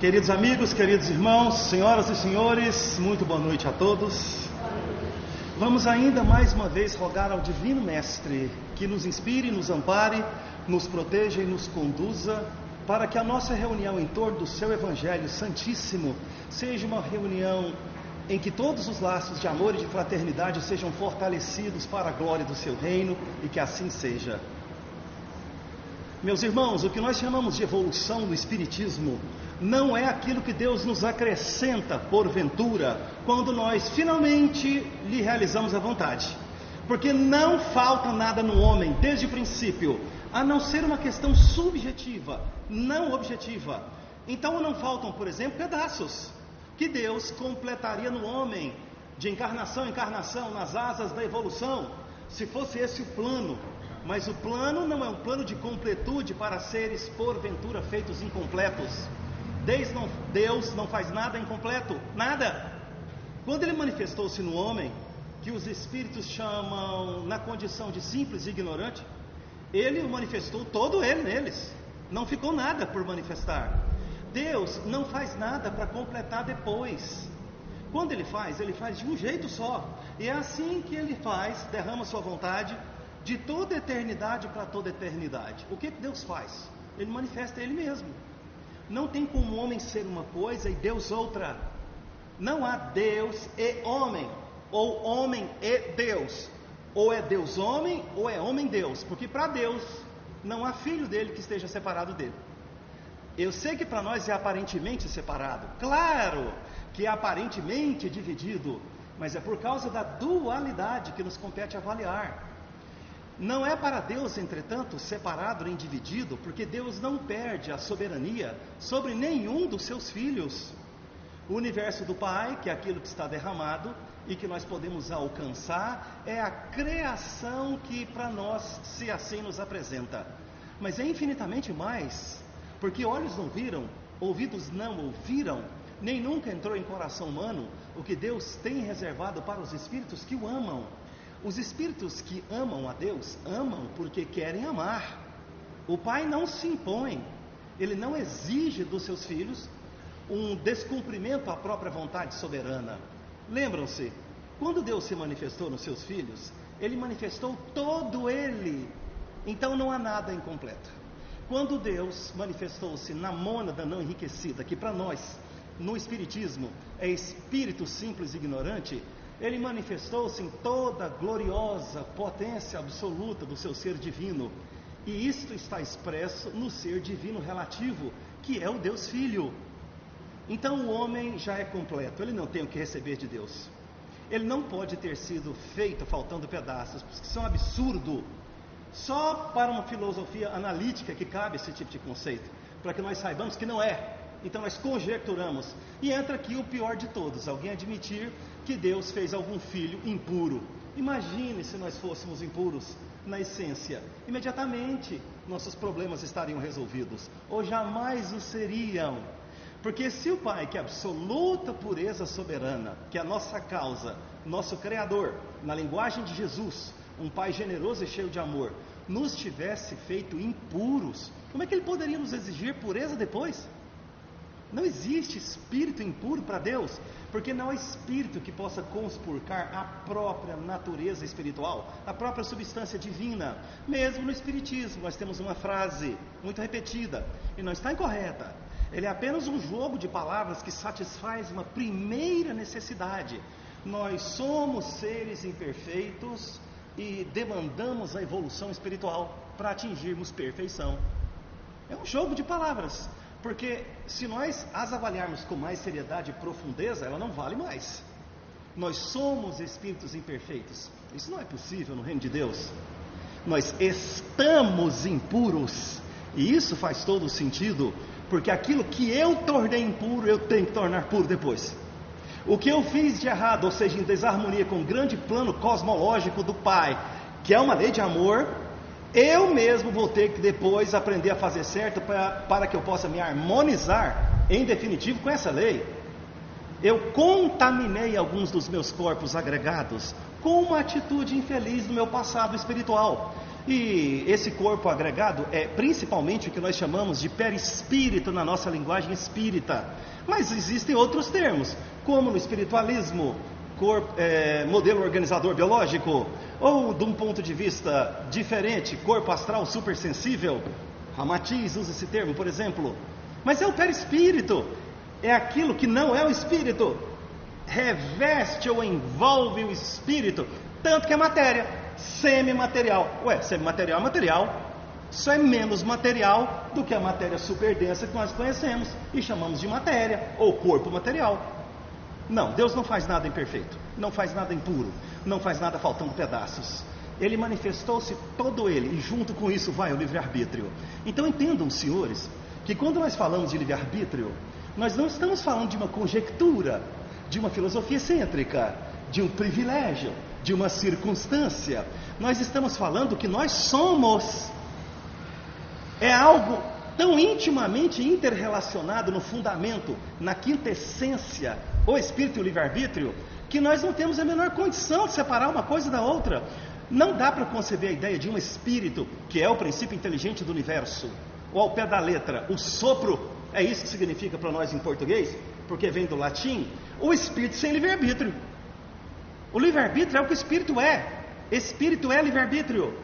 Queridos amigos, queridos irmãos, senhoras e senhores, muito boa noite a todos. Vamos ainda mais uma vez rogar ao Divino Mestre que nos inspire, nos ampare, nos proteja e nos conduza para que a nossa reunião em torno do seu Evangelho Santíssimo seja uma reunião em que todos os laços de amor e de fraternidade sejam fortalecidos para a glória do seu reino, e que assim seja. Meus irmãos, o que nós chamamos de evolução no Espiritismo não é aquilo que Deus nos acrescenta porventura quando nós finalmente lhe realizamos a vontade, porque não falta nada no homem desde o princípio, a não ser uma questão subjetiva, não objetiva. Então não faltam, por exemplo, pedaços que Deus completaria no homem de encarnação em encarnação, nas asas da evolução, se fosse esse o plano. Mas o plano não é um plano de completude para seres porventura feitos incompletos. Deus não faz nada incompleto, nada. Quando ele manifestou-se no homem, que os espíritos chamam na condição de simples e ignorante, ele o manifestou todo ele neles, não ficou nada por manifestar. Deus não faz nada para completar depois. Quando ele faz de um jeito só, e é assim que ele faz, derrama sua vontade de toda eternidade para toda eternidade. O que Deus faz? Ele manifesta ele mesmo. Não tem como o homem ser uma coisa e Deus outra. Não há Deus e homem, ou homem e Deus. Ou é Deus homem, ou é homem Deus. Porque para Deus não há filho dele que esteja separado dele. Eu sei que para nós é aparentemente separado. Claro que é aparentemente dividido, mas é por causa da dualidade que nos compete avaliar. Não é para Deus, entretanto, separado nem dividido, porque Deus não perde a soberania sobre nenhum dos seus filhos. O universo do Pai, que é aquilo que está derramado e que nós podemos alcançar, é a criação que para nós se assim nos apresenta. Mas é infinitamente mais, porque olhos não viram, ouvidos não ouviram, nem nunca entrou em coração humano o que Deus tem reservado para os espíritos que o amam. Os espíritos que amam a Deus, amam porque querem amar. O Pai não se impõe, ele não exige dos seus filhos um descumprimento à própria vontade soberana. Lembram-se, quando Deus se manifestou nos seus filhos, ele manifestou todo ele, então não há nada incompleto. Quando Deus manifestou-se na mônada não enriquecida, que para nós, no Espiritismo, é espírito simples e ignorante, ele manifestou-se em toda a gloriosa potência absoluta do seu ser divino, e isto está expresso no ser divino relativo, que é o Deus Filho. Então o homem já é completo, ele não tem o que receber de Deus, ele não pode ter sido feito faltando pedaços, porque isso é um absurdo. Só para uma filosofia analítica que cabe esse tipo de conceito, para que nós saibamos que não é. Então nós conjecturamos, e entra aqui o pior de todos, alguém admitir que Deus fez algum filho impuro. Imagine se nós fôssemos impuros na essência, imediatamente nossos problemas estariam resolvidos, ou jamais o seriam. Porque se o Pai, que é absoluta pureza soberana, que é a nossa causa, nosso Criador, na linguagem de Jesus, um Pai generoso e cheio de amor, nos tivesse feito impuros, como é que Ele poderia nos exigir pureza depois? Não existe espírito impuro para Deus, porque não há espírito que possa conspurcar a própria natureza espiritual, a própria substância divina. Mesmo no Espiritismo nós temos uma frase muito repetida, e não está incorreta. Ele é apenas um jogo de palavras que satisfaz uma primeira necessidade. Nós somos seres imperfeitos e demandamos a evolução espiritual para atingirmos perfeição. É um jogo de palavras. Porque se nós as avaliarmos com mais seriedade e profundeza, ela não vale mais. Nós somos espíritos imperfeitos. Isso não é possível no reino de Deus. Nós estamos impuros. E isso faz todo o sentido, porque aquilo que eu tornei impuro, eu tenho que tornar puro depois. O que eu fiz de errado, ou seja, em desarmonia com o grande plano cosmológico do Pai, que é uma lei de amor, eu mesmo vou ter que depois aprender a fazer certo para que eu possa me harmonizar, em definitivo, com essa lei. Eu contaminei alguns dos meus corpos agregados com uma atitude infeliz do meu passado espiritual. E esse corpo agregado é principalmente o que nós chamamos de perispírito na nossa linguagem espírita. Mas existem outros termos, como no espiritualismo, modelo organizador biológico, ou de um ponto de vista diferente, corpo astral supersensível. Ramatiz usa esse termo, por exemplo. Mas é o perispírito, é aquilo que não é o espírito, reveste ou envolve o espírito, tanto que é matéria, semimaterial. Semimaterial é material, só é menos material do que a matéria superdensa que nós conhecemos e chamamos de matéria ou corpo material. Não, Deus não faz nada imperfeito, não faz nada impuro, não faz nada faltando pedaços. Ele manifestou-se todo ele, e junto com isso vai o livre-arbítrio. Então entendam, senhores, que quando nós falamos de livre-arbítrio, nós não estamos falando de uma conjectura, de uma filosofia excêntrica, de um privilégio, de uma circunstância. Nós estamos falando que nós somos. É algo tão intimamente interrelacionado no fundamento, na quinta essência, o espírito e o livre-arbítrio, que nós não temos a menor condição de separar uma coisa da outra. Não dá para conceber a ideia de um espírito, que é o princípio inteligente do universo, ou ao pé da letra, o sopro, é isso que significa para nós em português, porque vem do latim, o espírito sem livre-arbítrio. O livre-arbítrio é o que o espírito é. Espírito é livre-arbítrio.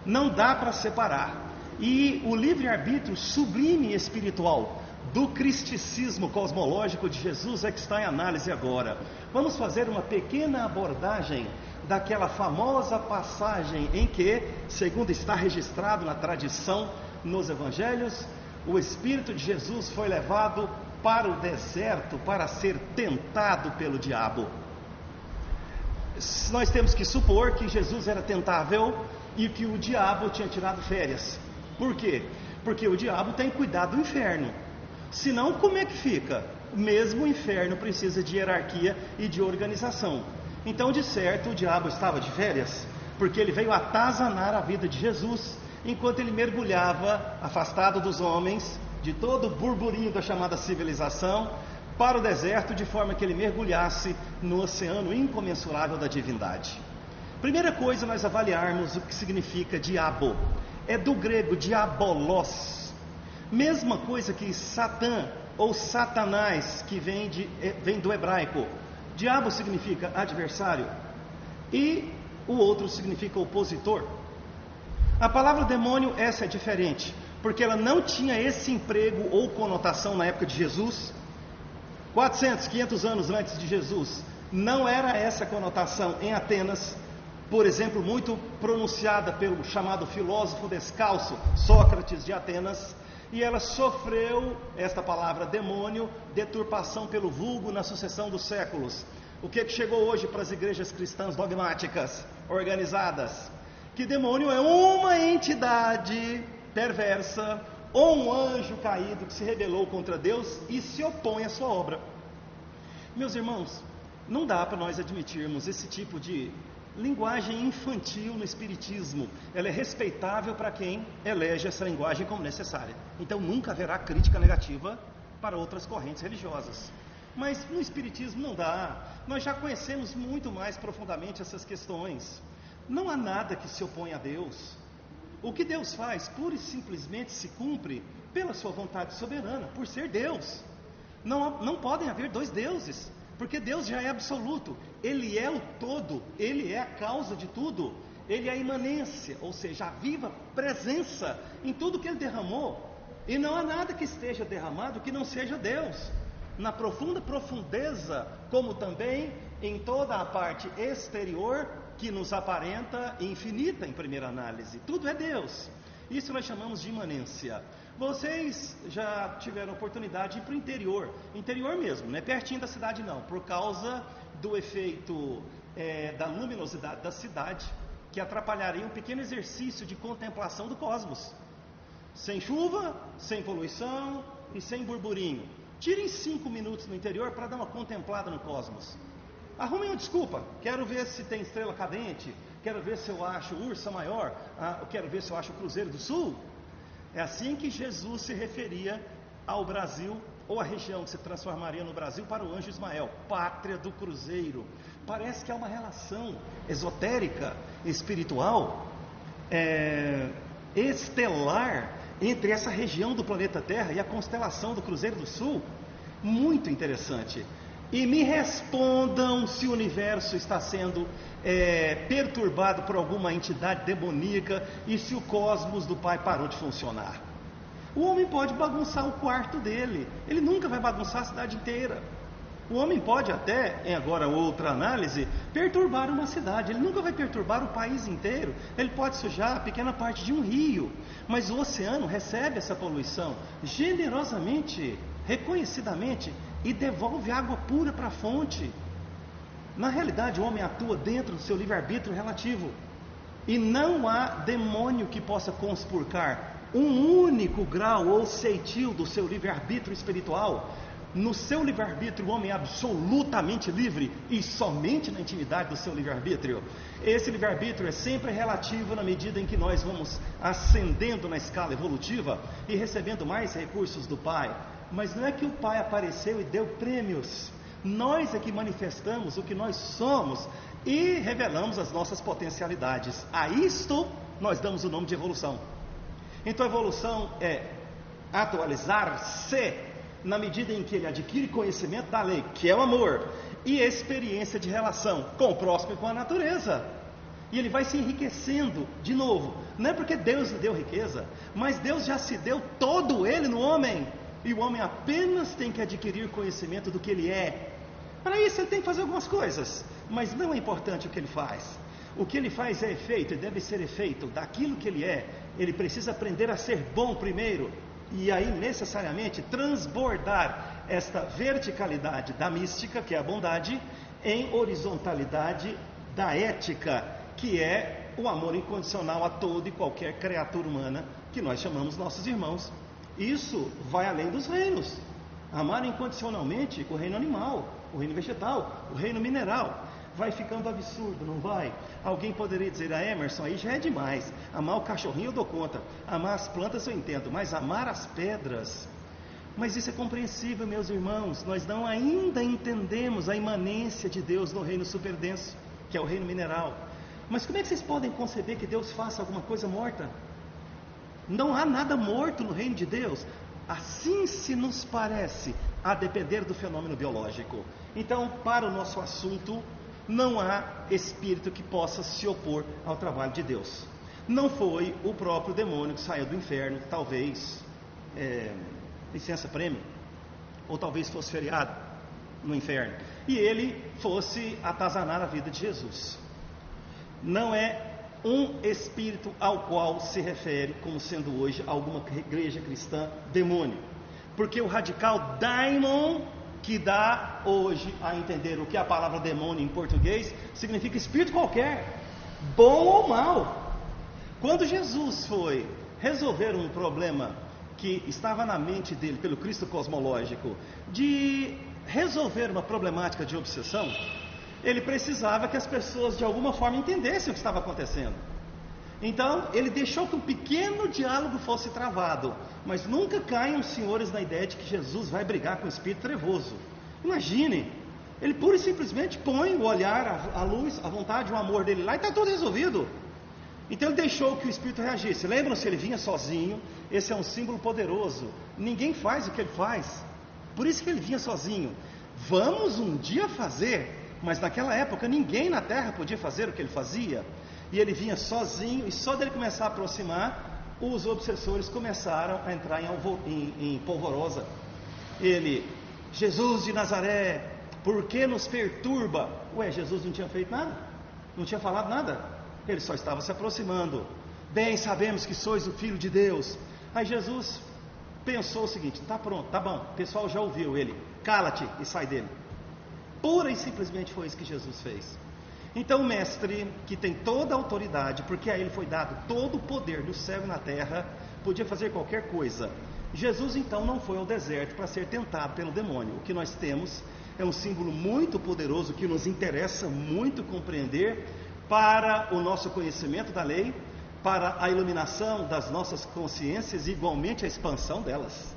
Não dá para separar. E o livre-arbítrio sublime espiritual do cristicismo cosmológico de Jesus é que está em análise agora. Vamos fazer uma pequena abordagem daquela famosa passagem em que, segundo está registrado na tradição, nos evangelhos, o Espírito de Jesus foi levado para o deserto para ser tentado pelo diabo. Nós temos que supor que Jesus era tentável e que o diabo tinha tirado férias. Por quê? Porque o diabo tem cuidado do inferno. Senão, como é que fica? Mesmo o inferno precisa de hierarquia e de organização. Então, de certo, o diabo estava de férias, porque ele veio atazanar a vida de Jesus, enquanto ele mergulhava, afastado dos homens, de todo o burburinho da chamada civilização, para o deserto, de forma que ele mergulhasse no oceano incomensurável da divindade. Primeira coisa, nós avaliarmos o que significa diabo. É do grego diabolos, mesma coisa que Satã ou Satanás, que vem do hebraico. Diabo significa adversário e o outro significa opositor. A palavra demônio, essa é diferente, porque ela não tinha esse emprego ou conotação na época de Jesus. 400, 500 anos antes de Jesus, não era essa conotação em Atenas, por exemplo, muito pronunciada pelo chamado filósofo descalço, Sócrates de Atenas, e ela sofreu, esta palavra demônio, deturpação pelo vulgo na sucessão dos séculos. O que chegou hoje para as igrejas cristãs dogmáticas, organizadas? Que demônio é uma entidade perversa, ou um anjo caído que se rebelou contra Deus e se opõe à sua obra. Meus irmãos, não dá para nós admitirmos esse tipo de linguagem infantil no espiritismo. Ela é respeitável para quem elege essa linguagem como necessária. Então nunca haverá crítica negativa para outras correntes religiosas. Mas no espiritismo não dá. Nós já conhecemos muito mais profundamente essas questões. Não há nada que se oponha a Deus. O que Deus faz, pura e simplesmente se cumpre pela sua vontade soberana, por ser Deus. Não podem haver dois deuses, porque Deus já é absoluto. Ele é o todo, Ele é a causa de tudo. Ele é a imanência, ou seja, a viva presença em tudo que Ele derramou. E não há nada que esteja derramado que não seja Deus. Na profunda profundeza, como também em toda a parte exterior, que nos aparenta infinita em primeira análise. Tudo é Deus. Isso nós chamamos de imanência. Vocês já tiveram oportunidade de ir para o interior mesmo, não é pertinho da cidade não, por causa do efeito da luminosidade da cidade, que atrapalharia um pequeno exercício de contemplação do cosmos. Sem chuva, sem poluição e sem burburinho. Tirem 5 minutos no interior para dar uma contemplada no cosmos. Arrumem uma desculpa, quero ver se tem estrela cadente, quero ver se eu acho ursa maior, quero ver se eu acho o Cruzeiro do Sul. É assim que Jesus se referia ao Brasil, ou a região que se transformaria no Brasil, para o anjo Ismael, pátria do Cruzeiro. Parece que há uma relação esotérica, espiritual, estelar entre essa região do planeta Terra e a constelação do Cruzeiro do Sul. Muito interessante. E me respondam se o universo está sendo perturbado por alguma entidade demoníaca e se o cosmos do Pai parou de funcionar. O homem pode bagunçar o quarto dele, ele nunca vai bagunçar a cidade inteira. O homem pode até, em agora outra análise, perturbar uma cidade, ele nunca vai perturbar o país inteiro. Ele pode sujar a pequena parte de um rio, mas o oceano recebe essa poluição generosamente, reconhecidamente, e devolve água pura para a fonte. Na realidade, o homem atua dentro do seu livre-arbítrio relativo, e não há demônio que possa conspurcar um único grau ou ceitil do seu livre-arbítrio espiritual. No seu livre-arbítrio, o homem é absolutamente livre, e somente na intimidade do seu livre-arbítrio. Esse livre-arbítrio é sempre relativo na medida em que nós vamos ascendendo na escala evolutiva e recebendo mais recursos do Pai. Mas não é que o Pai apareceu e deu prêmios. Nós é que manifestamos o que nós somos e revelamos as nossas potencialidades. A isto nós damos o nome de evolução. Então a evolução é atualizar-se na medida em que ele adquire conhecimento da lei, que é o amor, e experiência de relação com o próximo e com a natureza. E ele vai se enriquecendo de novo. Não é porque Deus lhe deu riqueza, mas Deus já se deu todo ele no homem, e o homem apenas tem que adquirir conhecimento do que ele é. Para isso ele tem que fazer algumas coisas, mas não é importante o que ele faz. O que ele faz é efeito, e deve ser efeito daquilo que ele é. Ele precisa aprender a ser bom primeiro, e aí necessariamente transbordar esta verticalidade da mística, que é a bondade, em horizontalidade da ética, que é o amor incondicional a toda e qualquer criatura humana, que nós chamamos nossos irmãos. Isso vai além dos reinos. Amar incondicionalmente o reino animal, o reino vegetal, o reino mineral. Vai ficando absurdo, não vai? Alguém poderia dizer, Emerson, aí já é demais. Amar o cachorrinho eu dou conta, amar as plantas eu entendo, mas amar as pedras... Mas isso é compreensível, meus irmãos. Nós não ainda entendemos a imanência de Deus no reino superdenso, que é o reino mineral. Mas como é que vocês podem conceber que Deus faça alguma coisa morta? Não há nada morto no reino de Deus. Assim se nos parece, a depender do fenômeno biológico. Então, para o nosso assunto, não há espírito que possa se opor ao trabalho de Deus. Não foi o próprio demônio que saiu do inferno, talvez, licença prêmio, ou talvez fosse feriado no inferno, e ele fosse atazanar a vida de Jesus. Não é um espírito ao qual se refere, como sendo hoje alguma igreja cristã, demônio, porque o radical daimon, que dá hoje a entender o que é a palavra demônio em português, significa espírito qualquer, bom ou mau. Quando Jesus foi resolver um problema que estava na mente dele pelo Cristo cosmológico, de resolver uma problemática de obsessão, ele precisava que as pessoas de alguma forma entendessem o que estava acontecendo. Então ele deixou que um pequeno diálogo fosse travado, mas nunca caiam senhores na ideia de que Jesus vai brigar com o espírito trevoso. Imagine, ele pura e simplesmente põe o olhar, a luz, a vontade, o amor dele lá e está tudo resolvido. Então ele deixou que o espírito reagisse. Lembram-se, ele vinha sozinho. Esse é um símbolo poderoso. Ninguém faz o que ele faz, por isso que ele vinha sozinho. Vamos um dia fazer, mas naquela época ninguém na terra podia fazer o que ele fazia. E ele vinha sozinho, e só dele começar a aproximar, os obsessores começaram a entrar em polvorosa. Ele, Jesus de Nazaré, por que nos perturba? Ué, Jesus não tinha feito nada? Não tinha falado nada? Ele só estava se aproximando. Bem, sabemos que sois o Filho de Deus. Aí Jesus pensou o seguinte, tá pronto, tá bom, o pessoal já ouviu. Ele, cala-te e sai dele. Pura e simplesmente foi isso que Jesus fez. Então o mestre, que tem toda a autoridade, porque a ele foi dado todo o poder do céu e na terra, podia fazer qualquer coisa. Jesus então não foi ao deserto para ser tentado pelo demônio. O que nós temos é um símbolo muito poderoso que nos interessa muito compreender para o nosso conhecimento da lei, para a iluminação das nossas consciências e igualmente a expansão delas.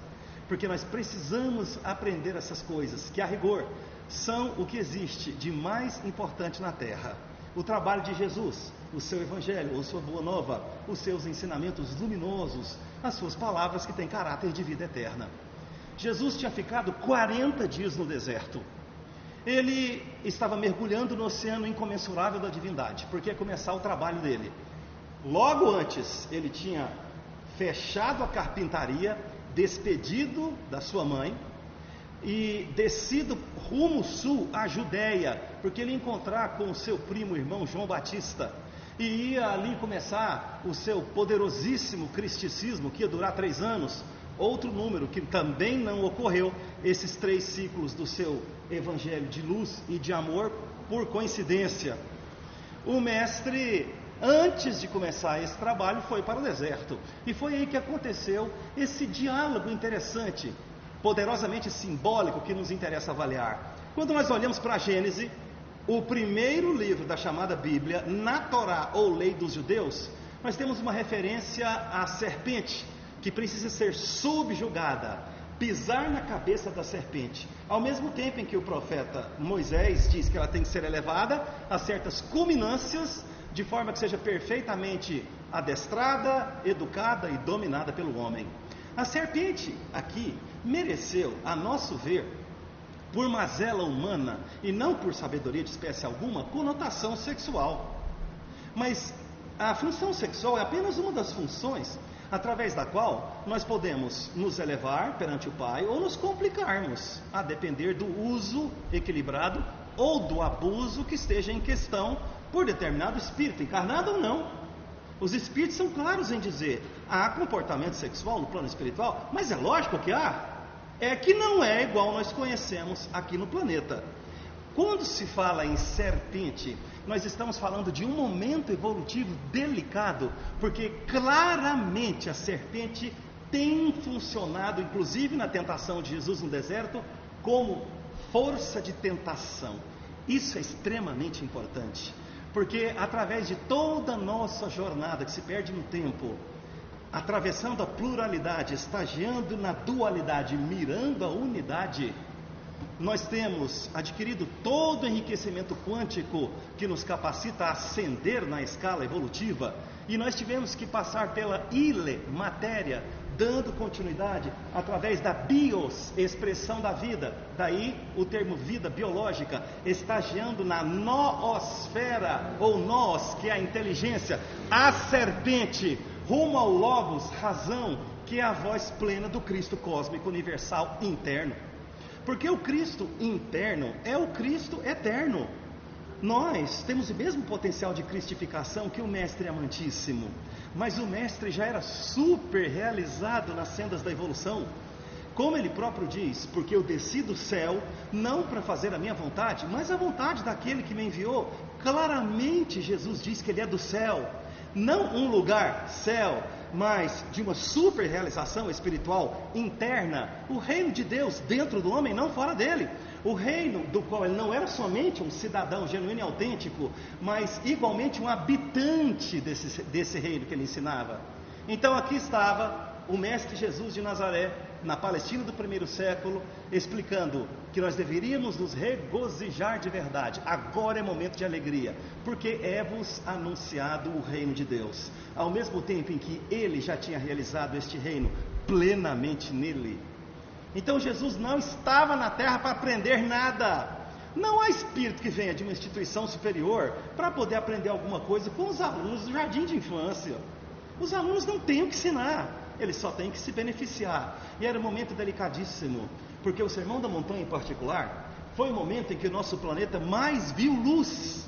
Porque nós precisamos aprender essas coisas, que a rigor são o que existe de mais importante na Terra. o trabalho de Jesus, o seu evangelho, a sua boa nova, os seus ensinamentos luminosos, as suas palavras que têm caráter de vida eterna. Jesus tinha ficado 40 dias no deserto. Ele estava mergulhando no oceano incomensurável da divindade, porque ia começar o trabalho dele. Logo antes, ele tinha fechado a carpintaria, despedido da sua mãe e descido rumo sul à Judéia, porque ele ia encontrar com o seu primo irmão João Batista e ia ali começar o seu poderosíssimo cristicismo, que ia durar 3 anos, outro número que também não ocorreu, esses 3 ciclos do seu evangelho de luz e de amor, por coincidência. O mestre, antes de começar esse trabalho, foi para o deserto, e foi aí que aconteceu esse diálogo interessante, poderosamente simbólico, que nos interessa avaliar. Quando nós olhamos para a Gênese, o primeiro livro da chamada Bíblia, na Torá ou Lei dos Judeus, nós temos uma referência à serpente, que precisa ser subjugada, pisar na cabeça da serpente, ao mesmo tempo em que o profeta Moisés diz que ela tem que ser elevada a certas culminâncias, de forma que seja perfeitamente adestrada, educada e dominada pelo homem. A serpente aqui mereceu, a nosso ver, por mazela humana e não por sabedoria de espécie alguma, conotação sexual. Mas a função sexual é apenas uma das funções através da qual nós podemos nos elevar perante o Pai ou nos complicarmos, a depender do uso equilibrado ou do abuso que esteja em questão por determinado espírito, encarnado ou não. Os espíritos são claros em dizer, há comportamento sexual no plano espiritual, mas é lógico que há. É que não é igual nós conhecemos aqui no planeta. Quando se fala em serpente, nós estamos falando de um momento evolutivo delicado, porque claramente a serpente tem funcionado, inclusive na tentação de Jesus no deserto, como força de tentação. Isso é extremamente importante, porque através de toda a nossa jornada que se perde no tempo, atravessando a pluralidade, estagiando na dualidade, mirando a unidade, nós temos adquirido todo o enriquecimento quântico que nos capacita a ascender na escala evolutiva, e nós tivemos que passar pela matéria, dando continuidade através da bios, expressão da vida, daí o termo vida biológica, estagiando na noosfera, ou nós, que é a inteligência, a serpente, rumo ao logos, razão, que é a voz plena do Cristo cósmico universal interno. Porque o Cristo interno é o Cristo eterno. Nós temos o mesmo potencial de cristificação que o Mestre amantíssimo, mas o Mestre já era super realizado nas sendas da evolução. Como ele próprio diz, porque eu desci do céu, não para fazer a minha vontade, mas a vontade daquele que me enviou. Claramente Jesus diz que ele é do céu, não um lugar, céu, mas de uma super realização espiritual interna, o reino de Deus dentro do homem, não fora dele. O reino do qual ele não era somente um cidadão genuíno e autêntico, mas igualmente um habitante desse reino que ele ensinava. Então aqui estava o Mestre Jesus de Nazaré, na Palestina do primeiro século, explicando que nós deveríamos nos regozijar de verdade. Agora é momento de alegria, porque é-vos anunciado o reino de Deus. Ao mesmo tempo em que ele já tinha realizado este reino plenamente nele. Então Jesus não estava na terra para aprender nada. Não há espírito que venha de uma instituição superior para poder aprender alguma coisa com os alunos do jardim de infância. Os alunos não têm o que ensinar, eles só têm que se beneficiar. E era um momento delicadíssimo, porque o Sermão da Montanha em particular foi o momento em que o nosso planeta mais viu luz.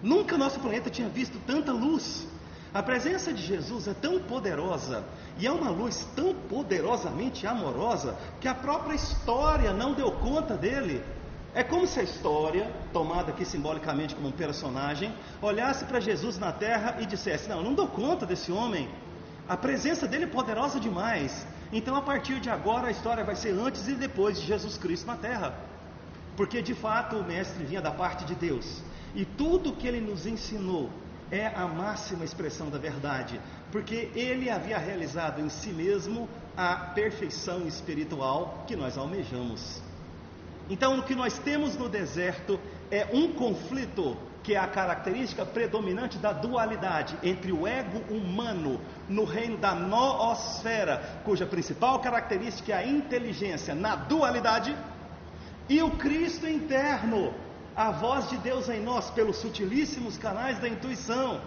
Nunca o nosso planeta tinha visto tanta luz. A presença de Jesus é tão poderosa, e é uma luz tão poderosamente amorosa, que a própria história não deu conta dele. É como se a história, tomada aqui simbolicamente como um personagem, olhasse para Jesus na terra e dissesse, não dou conta desse homem, a presença dele é poderosa demais, então a partir de agora a história vai ser antes e depois de Jesus Cristo na terra, porque de fato o Mestre vinha da parte de Deus, e tudo que ele nos ensinou é a máxima expressão da verdade, porque ele havia realizado em si mesmo a perfeição espiritual que nós almejamos. Então, o que nós temos no deserto é um conflito que é a característica predominante da dualidade entre o ego humano no reino da noosfera, cuja principal característica é a inteligência na dualidade, e o Cristo interno, a voz de Deus em nós pelos sutilíssimos canais da intuição,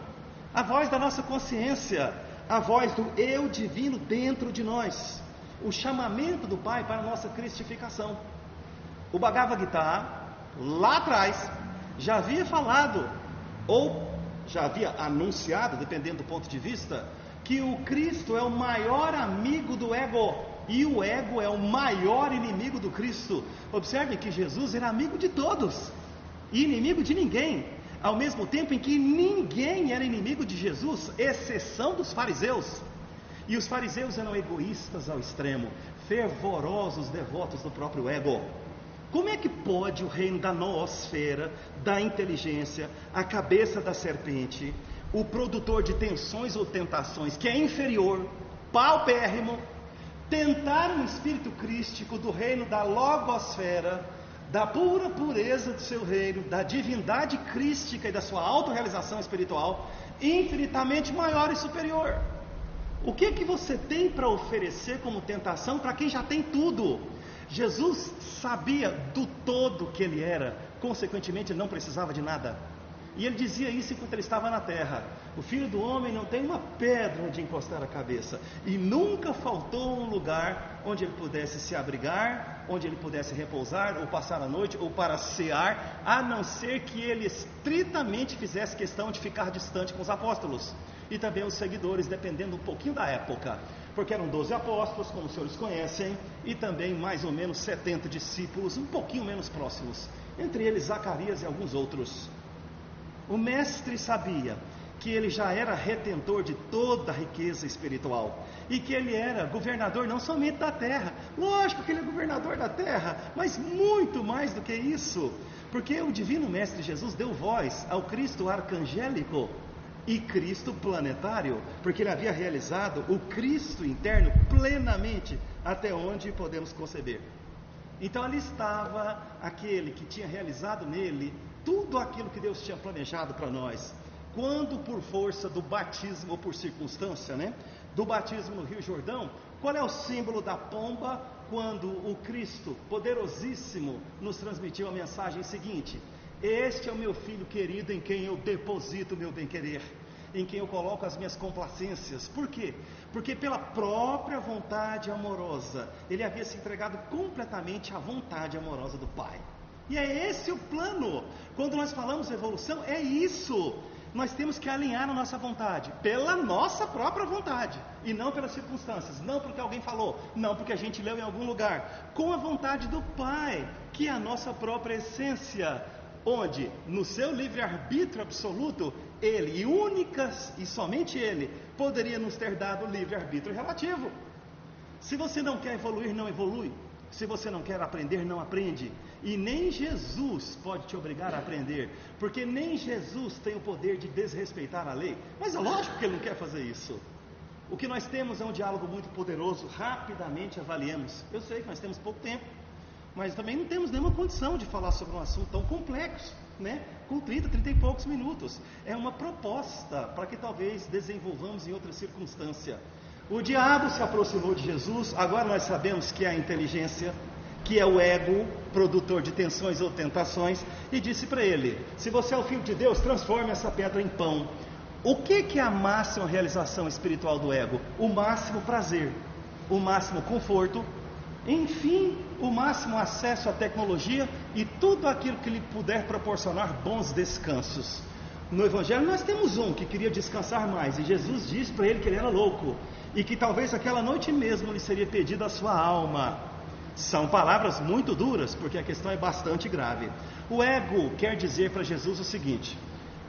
a voz da nossa consciência, a voz do eu divino dentro de nós, o chamamento do Pai para a nossa cristificação. O Bhagavad Gita, lá atrás, já havia falado, ou já havia anunciado, dependendo do ponto de vista, que o Cristo é o maior amigo do ego, e o ego é o maior inimigo do Cristo. Observem que Jesus era amigo de todos, e inimigo de ninguém, ao mesmo tempo em que ninguém era inimigo de Jesus, exceção dos fariseus. E os fariseus eram egoístas ao extremo, fervorosos devotos do próprio ego. Como é que pode o reino da noosfera, da inteligência, a cabeça da serpente, o produtor de tensões ou tentações, que é inferior, paupérrimo, tentar um espírito crístico do reino da logosfera, da pura pureza do seu reino, da divindade crística e da sua autorrealização espiritual, infinitamente maior e superior? O que que você tem para oferecer como tentação para quem já tem tudo? Jesus sabia do todo que ele era, consequentemente ele não precisava de nada. E ele dizia isso enquanto ele estava na terra: o Filho do Homem não tem uma pedra onde encostar a cabeça. E nunca faltou um lugar onde ele pudesse se abrigar, onde ele pudesse repousar, ou passar a noite, ou para cear, a não ser que ele estritamente fizesse questão de ficar distante com os apóstolos e também os seguidores, dependendo um pouquinho da época, porque eram 12 apóstolos, como os senhores conhecem, e também mais ou menos 70 discípulos, um pouquinho menos próximos, entre eles Zacarias e alguns outros. O mestre sabia que ele já era retentor de toda a riqueza espiritual, e que ele era governador não somente da terra, lógico que ele é governador da terra, mas muito mais do que isso, porque o divino mestre Jesus deu voz ao Cristo arcangélico e Cristo planetário, porque ele havia realizado o Cristo interno plenamente, até onde podemos conceber. Então ali estava aquele que tinha realizado nele tudo aquilo que Deus tinha planejado para nós. Quando por força do batismo, ou por circunstância, do batismo no Rio Jordão, qual é o símbolo da pomba quando o Cristo poderosíssimo nos transmitiu a mensagem seguinte: este é o meu filho querido em quem eu deposito o meu bem-querer, em quem eu coloco as minhas complacências. Por quê? Porque pela própria vontade amorosa, ele havia se entregado completamente à vontade amorosa do Pai. E é esse o plano. Quando nós falamos evolução, é isso. Nós temos que alinhar a nossa vontade pela nossa própria vontade, e não pelas circunstâncias, não porque alguém falou, não porque a gente leu em algum lugar, com a vontade do Pai, que é a nossa própria essência, onde no seu livre-arbítrio absoluto, ele, e únicas e somente ele, poderia nos ter dado o livre-arbítrio relativo. Se você não quer evoluir, não evolui. Se você não quer aprender, não aprende. E nem Jesus pode te obrigar a aprender, porque nem Jesus tem o poder de desrespeitar a lei. Mas é lógico que ele não quer fazer isso. O que nós temos é um diálogo muito poderoso. Rapidamente avaliemos. Eu sei que nós temos pouco tempo, mas também não temos nenhuma condição de falar sobre um assunto tão complexo, com 30 e poucos minutos. É uma proposta para que talvez desenvolvamos em outra circunstância. O diabo se aproximou de Jesus. Agora nós sabemos que é a inteligência, que é o ego, produtor de tensões ou tentações, e disse para ele: se você é o Filho de Deus, transforme essa pedra em pão. O que é a máxima realização espiritual do ego? O máximo prazer, o máximo conforto, enfim, o máximo acesso à tecnologia e tudo aquilo que lhe puder proporcionar bons descansos. No Evangelho nós temos um que queria descansar mais, e Jesus disse para ele que ele era louco, e que talvez aquela noite mesmo lhe seria pedido a sua alma. São palavras muito duras, porque a questão é bastante grave. O ego quer dizer para Jesus o seguinte: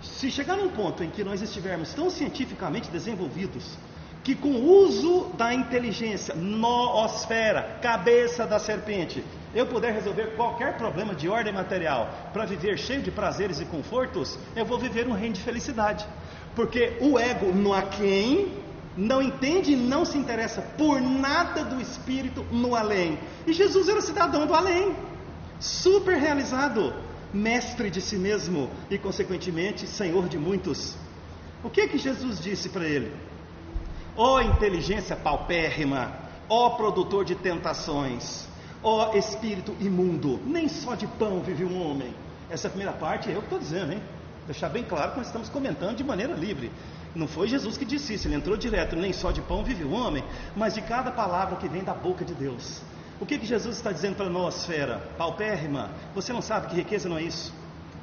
se chegar num ponto em que nós estivermos tão cientificamente desenvolvidos, que com o uso da inteligência, noosfera, cabeça da serpente, eu puder resolver qualquer problema de ordem material, para viver cheio de prazeres e confortos, eu vou viver um reino de felicidade. Porque o ego no aquém não entende e não se interessa por nada do espírito no além. E Jesus era cidadão do além. super realizado, mestre de si mesmo e, consequentemente, senhor de muitos. O que Jesus disse para ele? Ó inteligência paupérrima, ó produtor de tentações, ó espírito imundo, nem só de pão vive um homem. Essa primeira parte é eu que estou dizendo, hein? Deixar bem claro que nós estamos comentando de maneira livre. Não foi Jesus que disse isso, ele entrou direto, nem só de pão vive o homem, mas de cada palavra que vem da boca de Deus. O que Jesus está dizendo para a noosfera? Paupérrima, você não sabe que riqueza não é isso?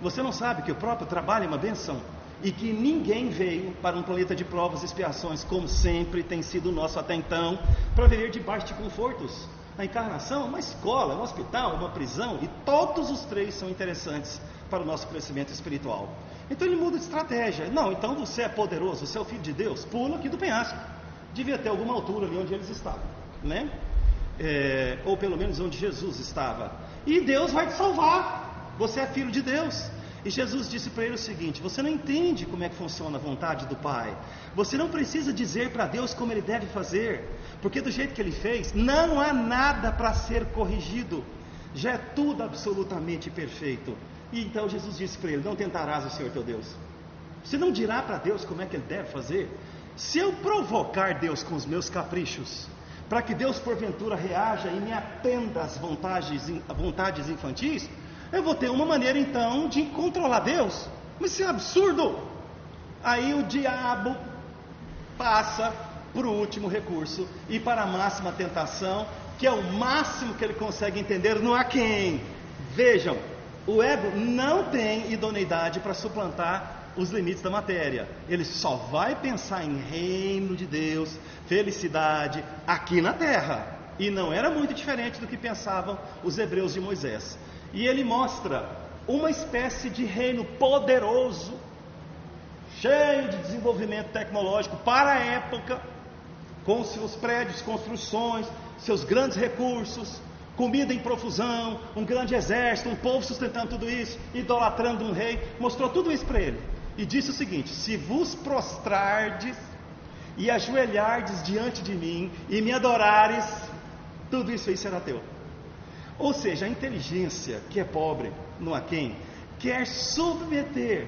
Você não sabe que o próprio trabalho é uma bênção? E que ninguém veio para um planeta de provas e expiações, como sempre tem sido o nosso até então, para viver debaixo de confortos. A encarnação é uma escola, um hospital, uma prisão, e todos os três são interessantes para o nosso crescimento espiritual. Então ele muda de estratégia. Não, então você é poderoso, você é o filho de Deus, pula aqui do penhasco. Devia ter alguma altura ali onde eles estavam, né? Ou pelo menos onde Jesus estava. E Deus vai te salvar, você é filho de Deus. E Jesus disse para ele o seguinte: você não entende como é que funciona a vontade do Pai. Você não precisa dizer para Deus como Ele deve fazer, porque do jeito que Ele fez, não há nada para ser corrigido. Já é tudo absolutamente perfeito. E então Jesus disse para ele: não tentarás o Senhor teu Deus. Você não dirá para Deus como é que Ele deve fazer? Se eu provocar Deus com os meus caprichos, para que Deus porventura reaja e me atenda às vontades infantis, eu vou ter uma maneira então de controlar Deus. Mas isso é absurdo. Aí o diabo passa para o último recurso e para a máxima tentação, que é o máximo que ele consegue entender. Não há quem. Vejam, o ego não tem idoneidade para suplantar os limites da matéria. Ele só vai pensar em reino de Deus, felicidade aqui na terra. E não era muito diferente do que pensavam os hebreus de Moisés. E ele mostra uma espécie de reino poderoso, cheio de desenvolvimento tecnológico para a época, com seus prédios, construções, seus grandes recursos, comida em profusão, um grande exército, um povo sustentando tudo isso, idolatrando um rei. Mostrou tudo isso para ele e disse o seguinte: se vos prostrardes e ajoelhardes diante de mim e me adorares, tudo isso aí será teu. Ou seja, a inteligência, que é pobre, não há quem, quer submeter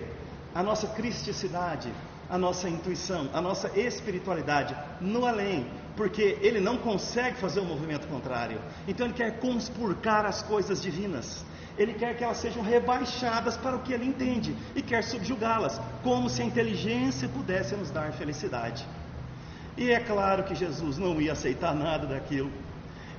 a nossa cristicidade, a nossa intuição, a nossa espiritualidade no além, porque ele não consegue fazer um movimento contrário. Então ele quer conspurcar as coisas divinas, ele quer que elas sejam rebaixadas para o que ele entende e quer subjugá-las, como se a inteligência pudesse nos dar felicidade. E é claro que Jesus não ia aceitar nada daquilo.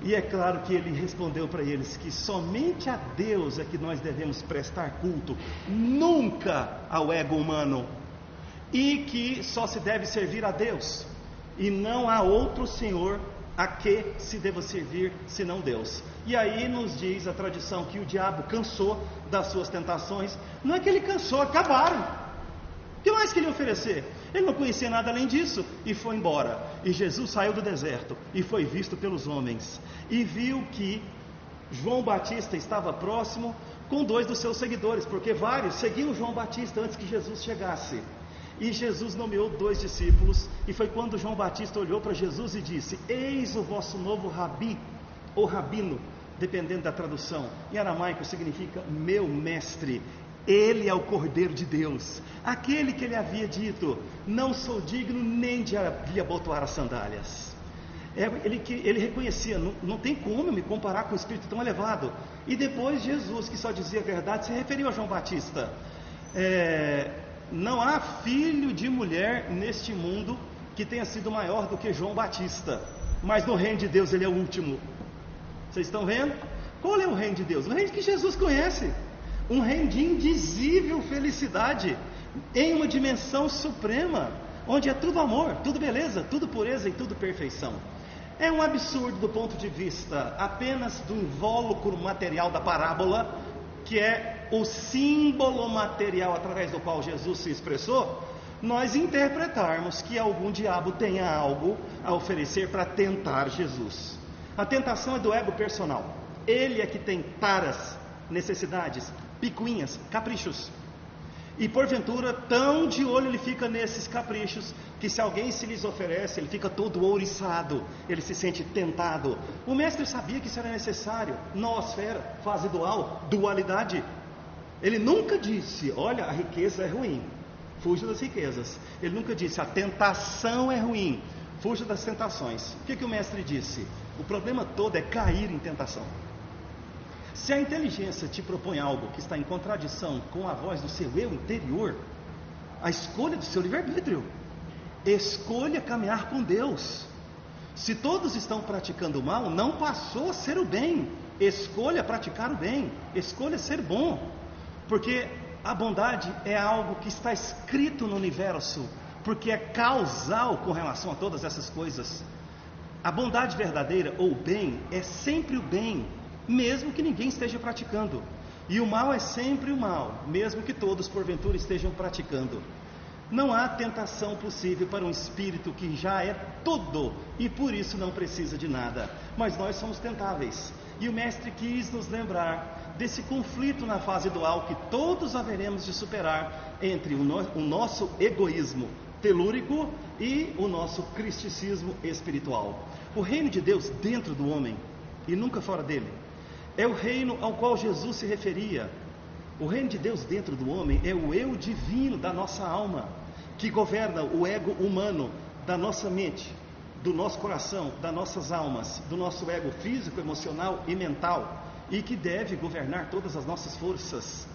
E é claro que ele respondeu para eles que somente a Deus é que nós devemos prestar culto, nunca ao ego humano, e que só se deve servir a Deus, e não há outro Senhor a que se deva servir senão Deus. E aí nos diz a tradição que o diabo cansou das suas tentações. Não é que ele cansou, acabaram. O que mais queria oferecer? Ele não conhecia nada além disso e foi embora. E Jesus saiu do deserto e foi visto pelos homens. E viu que João Batista estava próximo com 2 dos seus seguidores, porque vários seguiam João Batista antes que Jesus chegasse. E Jesus nomeou 2 discípulos, e foi quando João Batista olhou para Jesus e disse: eis o vosso novo rabi, ou rabino, dependendo da tradução. Em aramaico significa meu mestre. Ele é o Cordeiro de Deus, aquele que ele havia dito: não sou digno nem de lhe abotoar as sandálias. Ele reconhecia, não tem como eu me comparar com um espírito tão elevado. E depois Jesus, que só dizia a verdade, se referiu a João Batista: não há filho de mulher neste mundo que tenha sido maior do que João Batista, mas no reino de Deus ele é o último. Vocês estão vendo? Qual é o reino de Deus? O reino que Jesus conhece. Um reino de indizível felicidade, em uma dimensão suprema, onde é tudo amor, tudo beleza, tudo pureza e tudo perfeição. É um absurdo do ponto de vista apenas do invólucro material da parábola, que é o símbolo material através do qual Jesus se expressou, nós interpretarmos que algum diabo tenha algo a oferecer para tentar Jesus. A tentação é do ego personal. Ele é que tem taras, necessidades, picuinhas, caprichos. E porventura, tão de olho ele fica nesses caprichos, que se alguém se lhes oferece, ele fica todo ouriçado, ele se sente tentado. O mestre sabia que isso era necessário. Noosfera, fase dual, dualidade. Ele nunca disse, olha, a riqueza é ruim, fuja das riquezas. Ele nunca disse, a tentação é ruim, fuja das tentações. O que o mestre disse? O problema todo é cair em tentação. Se a inteligência te propõe algo que está em contradição com a voz do seu eu interior, a escolha do seu livre-arbítrio, escolha caminhar com Deus. Se todos estão praticando o mal, não passou a ser o bem. Escolha praticar o bem, escolha ser bom, porque a bondade é algo que está escrito no universo, porque é causal com relação a todas essas coisas. A bondade verdadeira, ou o bem, é sempre o bem, mesmo que ninguém esteja praticando. E o mal é sempre o mal, mesmo que todos porventura estejam praticando. Não há tentação possível para um espírito que já é tudo e por isso não precisa de nada. Mas nós somos tentáveis. E o mestre quis nos lembrar desse conflito na fase dual que todos haveremos de superar entre o nosso egoísmo telúrico e o nosso cristicismo espiritual. O reino de Deus dentro do homem e nunca fora dele é o reino ao qual Jesus se referia. O reino de Deus dentro do homem é o eu divino da nossa alma, que governa o ego humano da nossa mente, do nosso coração, das nossas almas, do nosso ego físico, emocional e mental, e que deve governar todas as nossas forças.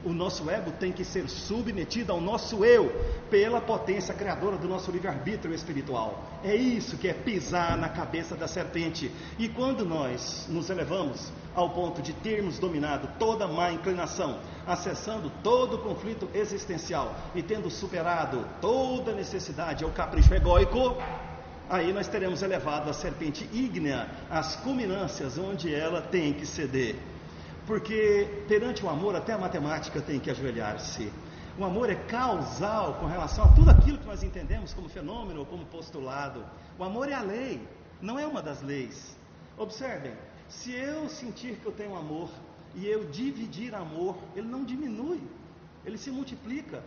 O nosso ego tem que ser submetido ao nosso eu, pela potência criadora do nosso livre-arbítrio espiritual. É isso que é pisar na cabeça da serpente. E quando nós nos elevamos ao ponto de termos dominado toda má inclinação, acessando todo o conflito existencial e tendo superado toda necessidade ao capricho egóico, aí nós teremos elevado a serpente ígnea às culminâncias onde ela tem que ceder. Porque perante o amor até a matemática tem que ajoelhar-se. O amor é causal com relação a tudo aquilo que nós entendemos como fenômeno ou como postulado. O amor é a lei, não é uma das leis. Observem, se eu sentir que eu tenho amor e eu dividir amor, ele não diminui, ele se multiplica.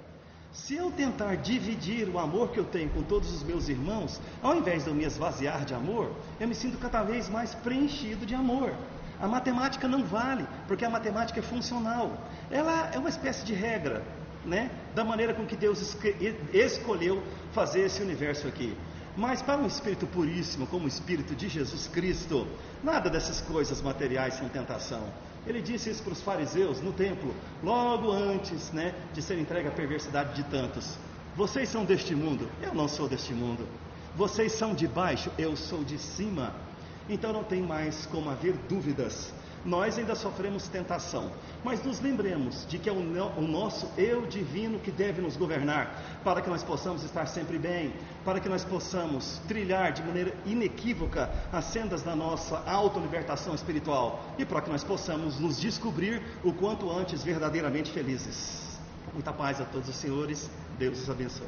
Se eu tentar dividir o amor que eu tenho com todos os meus irmãos, ao invés de eu me esvaziar de amor, eu me sinto cada vez mais preenchido de amor. A matemática não vale, porque a matemática é funcional. Ela é uma espécie de regra, né, da maneira com que Deus escolheu fazer esse universo aqui. Mas para um espírito puríssimo, como o espírito de Jesus Cristo, nada dessas coisas materiais são tentação. Ele disse isso para os fariseus no templo, logo antes, né, de ser entregue à perversidade de tantos. Vocês são deste mundo, eu não sou deste mundo. Vocês são de baixo, eu sou de cima. Então não tem mais como haver dúvidas. Nós ainda sofremos tentação, mas nos lembremos de que é o nosso eu divino que deve nos governar, para que nós possamos estar sempre bem, para que nós possamos trilhar de maneira inequívoca as sendas da nossa autolibertação espiritual, e para que nós possamos nos descobrir o quanto antes verdadeiramente felizes. Muita paz a todos os senhores, Deus os abençoe.